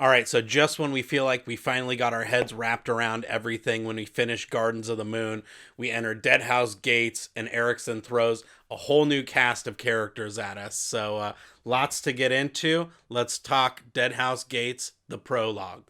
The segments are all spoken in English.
All right, so just when we feel like we finally got our heads wrapped around everything, when we finish Gardens of the Moon, we enter Deadhouse Gates, and Erickson throws a whole new cast of characters at us. So lots to get into. Let's talk Deadhouse Gates, the prologue.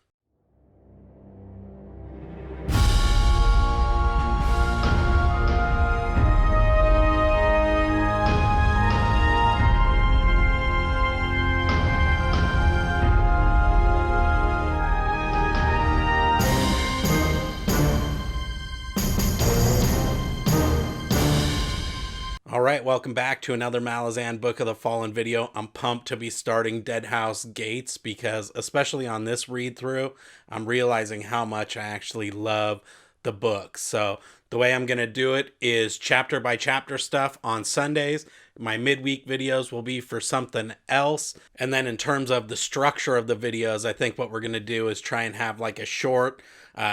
All right, welcome back to another Malazan Book of the Fallen video. I'm pumped to be starting Deadhouse Gates because, especially on this read through, I'm realizing how much I actually love the book. So the way I'm going to do it is chapter by chapter stuff on Sundays. My midweek videos will be for something else. And then in terms of the structure of the videos, I think what we're going to do is try and have like a short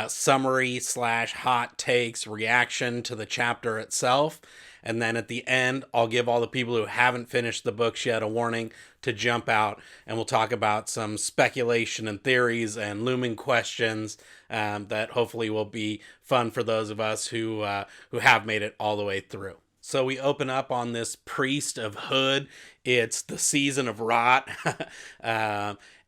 summary / hot takes reaction to the chapter itself. And then at the end, I'll give all the people who haven't finished the books yet a warning to jump out, and we'll talk about some speculation and theories and looming questions that hopefully will be fun for those of us who have made it all the way through. So we open up on this priest of Hood. It's the season of rot.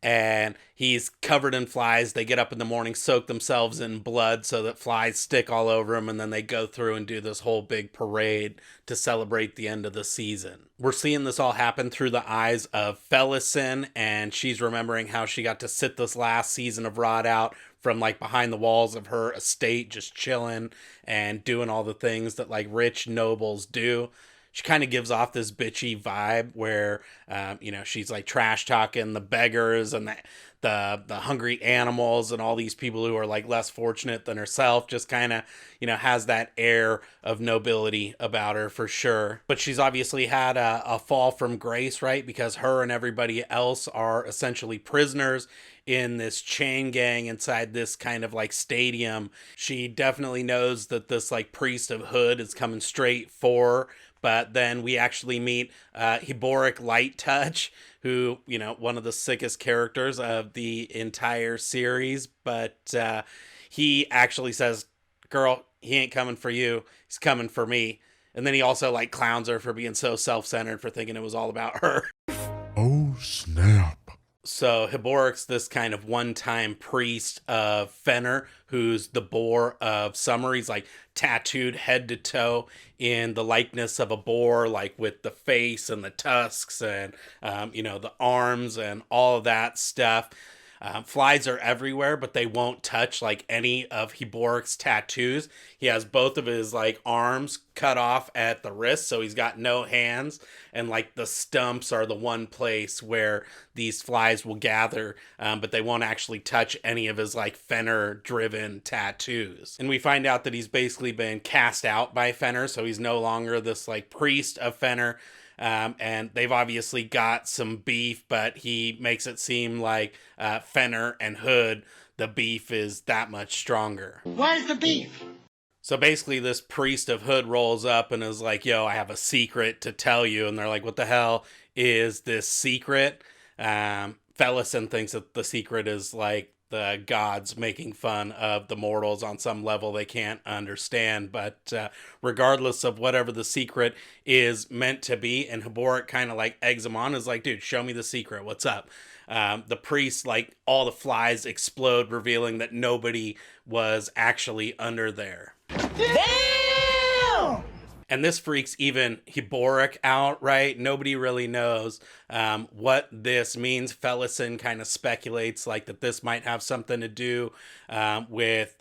And he's covered in flies. They get up in the morning, soak themselves in blood so that flies stick all over them, and then they go through and do this whole big parade to celebrate the end of the season. We're seeing this all happen through the eyes of Felison, and she's remembering how she got to sit this last season of rot out from like behind the walls of her estate, just chilling and doing all the things that like rich nobles do. She kind of gives off this bitchy vibe where, she's like trash talking the beggars and the hungry animals and all these people who are like less fortunate than herself. Just kind of, has that air of nobility about her for sure. But she's obviously had a fall from grace, right? Because her and everybody else are essentially prisoners in this chain gang inside this kind of like stadium. She definitely knows that this like priest of Hood is coming straight for her. But then we actually meet Heboric Light Touch, who, one of the sickest characters of the entire series. But he actually says, girl, he ain't coming for you. He's coming for me. And then he also like clowns her for being so self-centered, for thinking it was all about her. Oh, snap. So Heboric's this kind of one-time priest of Fenner, who's the boar of summer. He's like tattooed head to toe in the likeness of a boar, like with the face and the tusks and, the arms and all of that stuff. Flies are everywhere, but they won't touch like any of Heboric's tattoos. He has both of his like arms cut off at the wrist, so he's got no hands, and like the stumps are the one place where these flies will gather, but they won't actually touch any of his like Fenner driven tattoos. And we find out that he's basically been cast out by Fenner, so he's no longer this like priest of Fenner. And they've obviously got some beef, but he makes it seem like Fenner and Hood, the beef is that much stronger. Where's the beef? So basically this priest of Hood rolls up and is like, yo, I have a secret to tell you. And they're like, what the hell is this secret? Felison thinks that the secret is like the gods making fun of the mortals on some level they can't understand. But regardless of whatever the secret is meant to be, and Heboric kind of like eggs him on, is like, dude, show me the secret. What's up? The priest, like all the flies explode, revealing that nobody was actually under there. Damn! And this freaks even Heboric out, right? Nobody really knows what this means. Felison kind of speculates like that this might have something to do with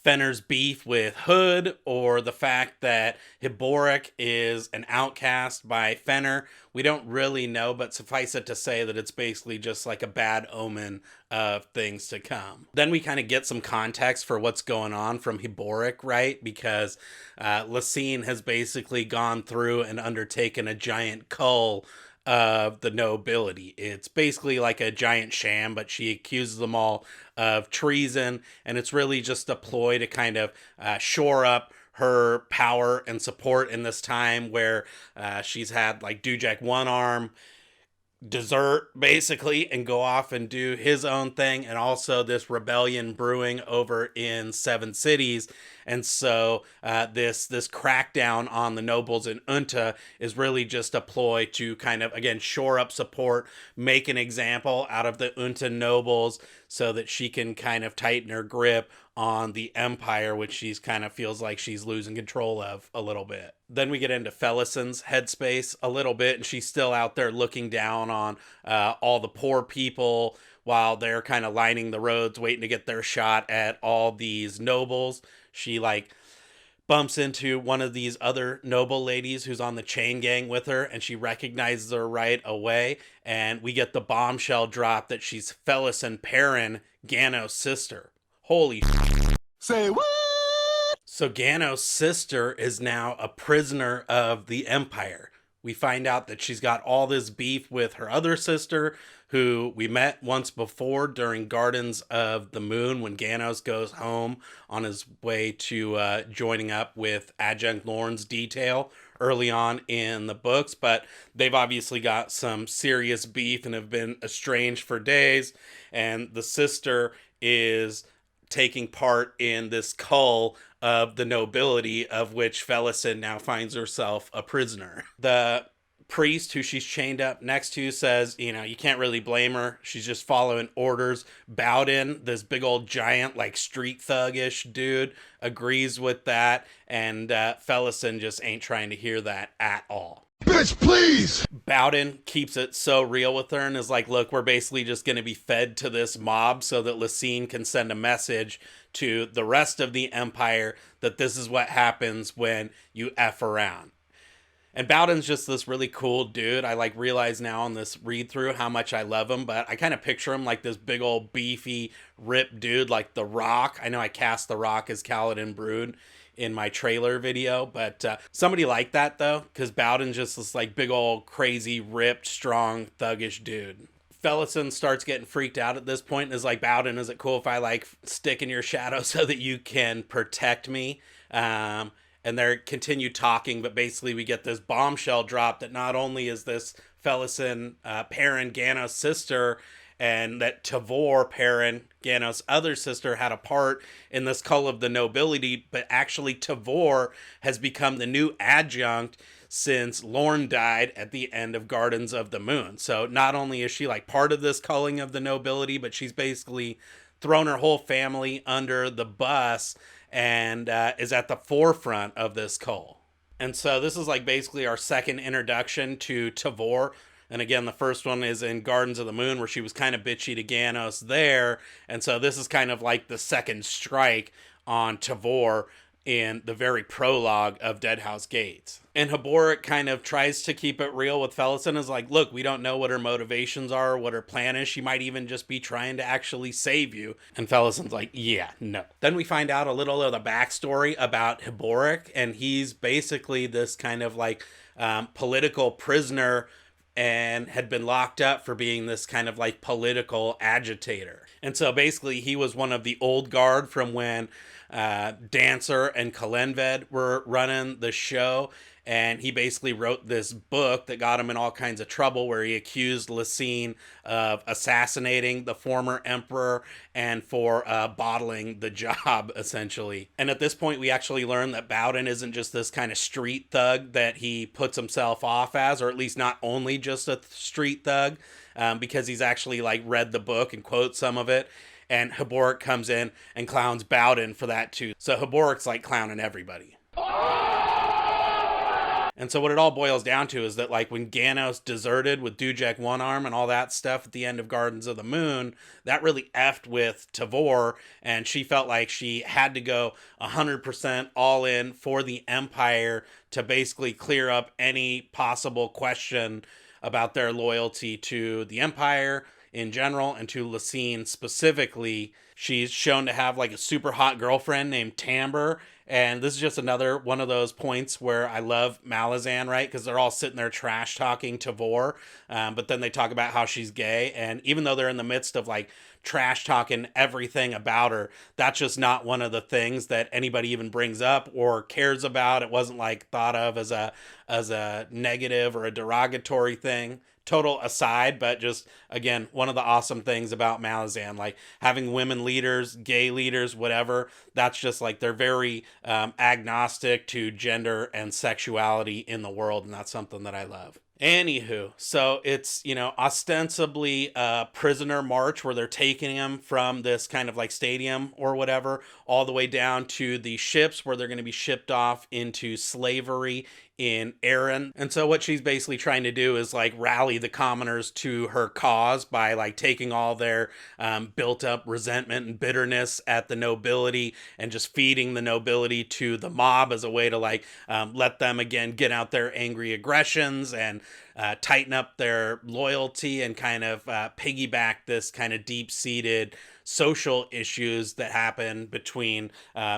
Fenner's beef with Hood, or the fact that Heboric is an outcast by Fenner. We don't really know, but suffice it to say that it's basically just like a bad omen of things to come. Then we kind of get some context for what's going on from Heboric, right? Because Lacine has basically gone through and undertaken a giant cull of the nobility. It's basically like a giant sham, but she accuses them all of treason, and it's really just a ploy to kind of shore up her power and support in this time where she's had like Dujek one arm desert basically and go off and do his own thing, and also this rebellion brewing over in Seven Cities. And so this crackdown on the nobles in Unta is really just a ploy to kind of, again, shore up support, make an example out of the Unta nobles so that she can kind of tighten her grip on the empire, which she's kind of feels like she's losing control of a little bit. Then we get into Felison's headspace a little bit, and she's still out there looking down on all the poor people while they're kind of lining the roads, waiting to get their shot at all these nobles. She bumps into one of these other noble ladies who's on the chain gang with her, and she recognizes her right away. And we get the bombshell drop that she's Felison Perrin, Gano's sister. Holy Say what? So Gano's sister is now a prisoner of the Empire. We find out that she's got all this beef with her other sister, who we met once before during Gardens of the Moon when Ganos goes home on his way to joining up with Adjunct Lorne's detail early on in the books. But they've obviously got some serious beef and have been estranged for days. And the sister is taking part in this cull of the nobility, of which Felison now finds herself a prisoner. The priest who she's chained up next to says, you can't really blame her. She's just following orders. Bowden, this big old giant, street thuggish dude, agrees with that. And Felison just ain't trying to hear that at all. Bitch, please! Bowden keeps it so real with her and is like, look, we're basically just going to be fed to this mob so that Lysine can send a message to the rest of the Empire that this is what happens when you F around. And Bowden's just this really cool dude. I realize now on this read through how much I love him, but I kind of picture him like this big old beefy ripped dude like The Rock. I know I cast The Rock as Kaladin Brood in my trailer video, but somebody like that though, because Bowden's just this big old crazy ripped strong thuggish dude. Felison starts getting freaked out at this point and is like, Bowden, is it cool if I stick in your shadow so that you can protect me? And they continue talking, but basically we get this bombshell drop that not only is this Felison Perrin, Gano's sister, and that Tavor, Perrin, Gano's other sister, had a part in this cull of the nobility, but actually Tavor has become the new adjunct since Lorne died at the end of Gardens of the Moon. So not only is she part of this culling of the nobility, but she's basically thrown her whole family under the bus and is at the forefront of this cull. And so this is basically our second introduction to Tavor. And again, the first one is in Gardens of the Moon, where she was kind of bitchy to Ganos there. And so this is kind of the second strike on Tavor in the very prologue of Deadhouse Gates. And Heboric kind of tries to keep it real with Felison, is look, we don't know what her motivations are, or what her plan is. She might even just be trying to actually save you. And Felison's yeah, no. Then we find out a little of the backstory about Heboric, and he's basically this kind of political prisoner and had been locked up for being this kind of political agitator. And so basically he was one of the old guard from when Dancer and Kalenved were running the show, and he basically wrote this book that got him in all kinds of trouble, where he accused Lysine of assassinating the former emperor and for bottling the job, essentially. And at this point, we actually learn that Bowden isn't just this kind of street thug that he puts himself off as, or at least not only just a street thug, because he's actually read the book and quotes some of it. And Heboric comes in and clowns Bowden for that too. So Heboric's clowning everybody. And so what it all boils down to is that when Ganos deserted with Dujek one arm and all that stuff at the end of Gardens of the Moon, that really effed with Tavor, and she felt like she had to go 100% all in for the Empire to basically clear up any possible question about their loyalty to the Empire in general and to Lysine specifically. She's shown to have a super hot girlfriend named Tamber, and this is just another one of those points where I love Malazan, right? Because they're all sitting there trash talking Tavor, but then they talk about how she's gay, and even though they're in the midst of trash talking everything about her, that's just not one of the things that anybody even brings up or cares about. It wasn't thought of as a negative or a derogatory thing. total aside, but just, again, one of the awesome things about Malazan, like having women leaders, gay leaders, whatever, that's just like they're very agnostic to gender and sexuality in the world, and that's something that I love. Anywho, so it's, ostensibly a prisoner march where they're taking him from this kind of like stadium or whatever, all the way down to the ships where they're going to be shipped off into slavery in Erin. And so what she's basically trying to do is like rally the commoners to her cause by like taking all their built up resentment and bitterness at the nobility and just feeding the nobility to the mob as a way to like let them again get out their angry aggressions and tighten up their loyalty and kind of piggyback this kind of deep-seated social issues that happen between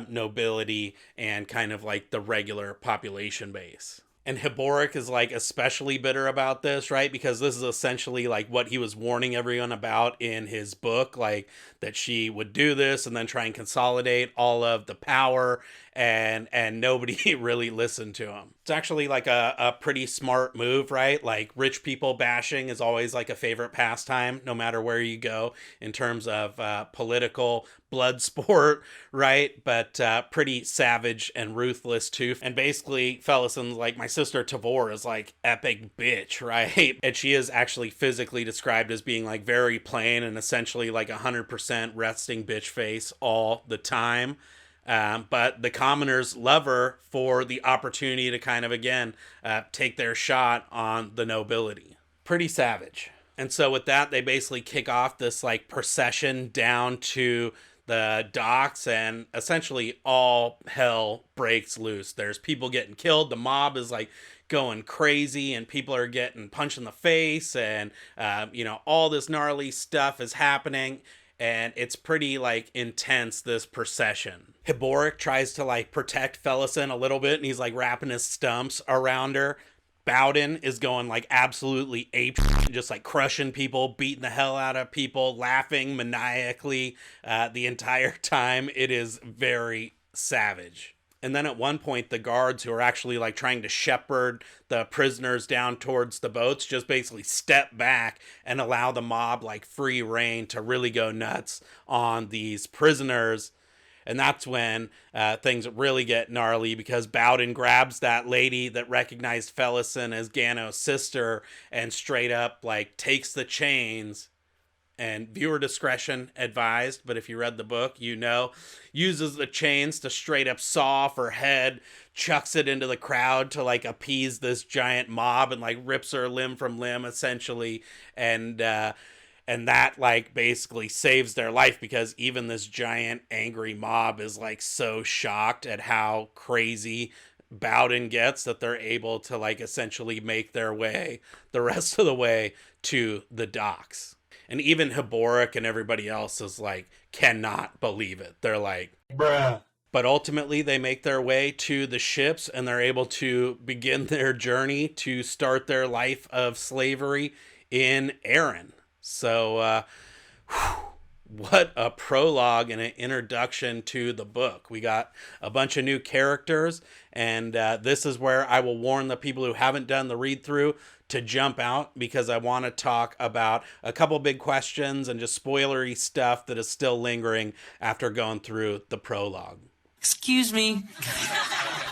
nobility and kind of like the regular population base. And Heboric is like especially bitter about this, right? Because this is essentially like what he was warning everyone about in his book, like that she would do this and then try and consolidate all of the power, and nobody really listened to him. It's actually like a pretty smart move, right? Like rich people bashing is always like a favorite pastime, no matter where you go in terms of political blood sport, right? But pretty savage and ruthless too. And basically, Felison's like, my sister Tavor is like epic bitch, right? And she is actually physically described as being like very plain and essentially like 100% resting bitch face all the time. But the commoners love her for the opportunity to kind of, again, take their shot on the nobility. Pretty savage. And so with that, they basically kick off this like procession down to the docks, and essentially all hell breaks loose. There's people getting killed. The mob is like going crazy, and people are getting punched in the face, and all this gnarly stuff is happening. And it's pretty like intense, this procession. Heboric tries to like protect Felison a little bit, and he's like wrapping his stumps around her. Bowden is going like absolutely ape, just like crushing people, beating the hell out of people, laughing maniacally the entire time. It is very savage. And then at one point, the guards who are actually like trying to shepherd the prisoners down towards the boats just basically step back and allow the mob like free reign to really go nuts on these prisoners. And that's when things really get gnarly, because Bowden grabs that lady that recognized Felison as Gano's sister and straight up like takes the chains, and viewer discretion advised, but if you read the book, uses the chains to straight up saw off her head, chucks it into the crowd to like appease this giant mob, and like rips her limb from limb essentially. And that like basically saves their life, because even this giant angry mob is like so shocked at how crazy Bowden gets that they're able to like essentially make their way the rest of the way to the docks. And even Heboric and everybody else is like, cannot believe it. They're like, bruh. But ultimately, they make their way to the ships, and they're able to begin their journey to start their life of slavery in Erin. So, what a prologue and an introduction to the book. We got a bunch of new characters, and this is where I will warn the people who haven't done the read-through to jump out, because I want to talk about a couple big questions and just spoilery stuff that is still lingering after going through the prologue. Excuse me.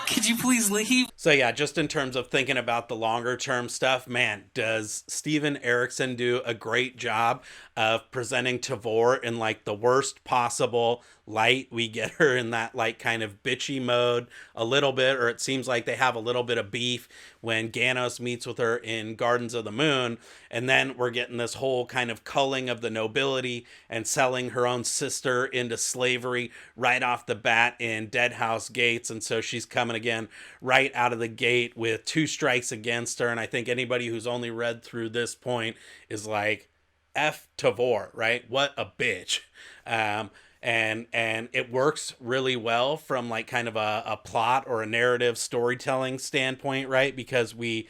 Could you please leave? So yeah, just in terms of thinking about the longer term stuff, man, does Steven Erikson do a great job of presenting Tavor in like the worst possible light. We get her in that like kind of bitchy mode a little bit, or it seems like they have a little bit of beef when Ganos meets with her in Gardens of the Moon. And then we're getting this whole kind of culling of the nobility and selling her own sister into slavery right off the bat in Deadhouse Gates. And so she's coming again right out of the gate with 2 strikes against her. And I think anybody who's only read through this point is like, F Tavor, right? What a bitch. And it works really well from like kind of a plot or a narrative storytelling standpoint, right? Because we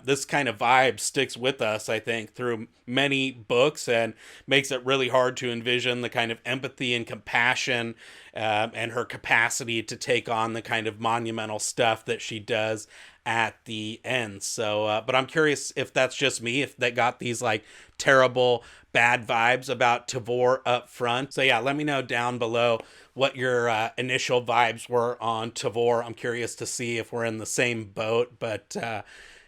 this kind of vibe sticks with us, I think, through many books, and makes it really hard to envision the kind of empathy and compassion and her capacity to take on the kind of monumental stuff that she does at the end. So, but I'm curious if that's just me, if that got these like terrible bad vibes about Tavor up front. So yeah, let me know down below what your initial vibes were on Tavor. I'm curious to see if we're in the same boat, but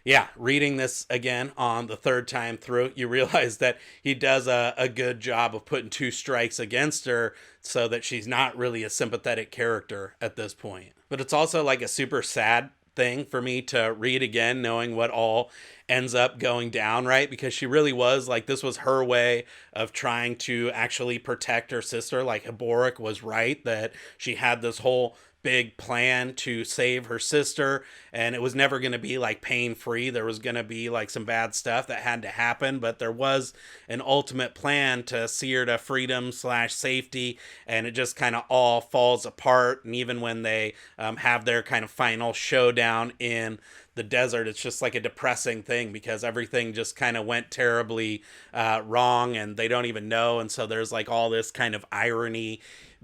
yeah, reading this again on the third time through, you realize that he does a good job of putting two strikes against her so that she's not really a sympathetic character at this point. But it's also like a super sad thing for me to read again, knowing what all ends up going down, right? Because she really was like, this was her way of trying to actually protect her sister. Like Heboric was right that she had this whole big plan to save her sister, and it was never going to be like pain free. There was going to be like some bad stuff that had to happen, but there was an ultimate plan to see her to freedom slash safety, and it just kind of all falls apart. And even when they have their kind of final showdown in the desert, it's just like a depressing thing because everything just kind of went terribly wrong, and they don't even know. And so there's like all this kind of irony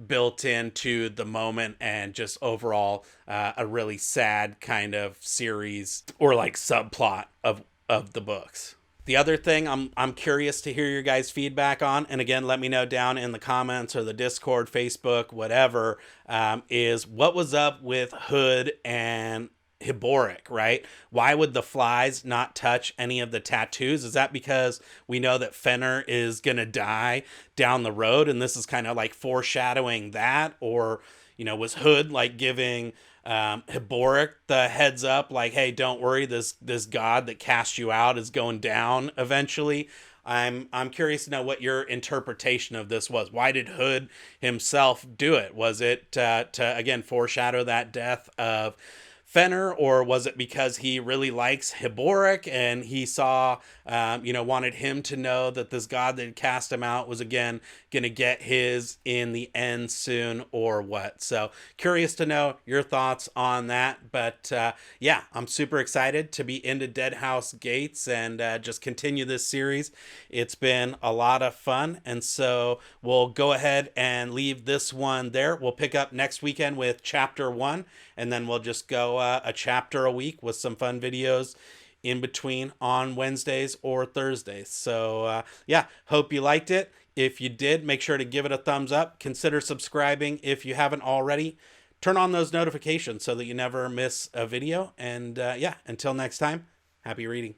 built into the moment, and just overall a really sad kind of series or like subplot of the books. The other thing I'm curious to hear your guys' feedback on, and again, let me know down in the comments or the Discord, Facebook, whatever, is what was up with Hood and Heboric, right? Why would the flies not touch any of the tattoos? Is that because we know that Fenner is gonna die down the road, and this is kind of like foreshadowing that? Or, you know, was Hood like giving Heboric the heads up, like, hey, don't worry, this god that cast you out is going down eventually? I'm curious to know what your interpretation of this was. Why did Hood himself do it? Was it to again foreshadow that death of Fenner, or was it because he really likes Heboric and he saw, wanted him to know that this god that cast him out was again going to get his in the end soon, or what? So curious to know your thoughts on that. But yeah, I'm super excited to be into Deadhouse Gates and just continue this series. It's been a lot of fun. And so we'll go ahead and leave this one there. We'll pick up next weekend with chapter 1, and then we'll just go a chapter a week with some fun videos in between on Wednesdays or Thursdays. So yeah, hope you liked it. If you did, make sure to give it a thumbs up. Consider subscribing if you haven't already. Turn on those notifications so that you never miss a video. And yeah, until next time, happy reading.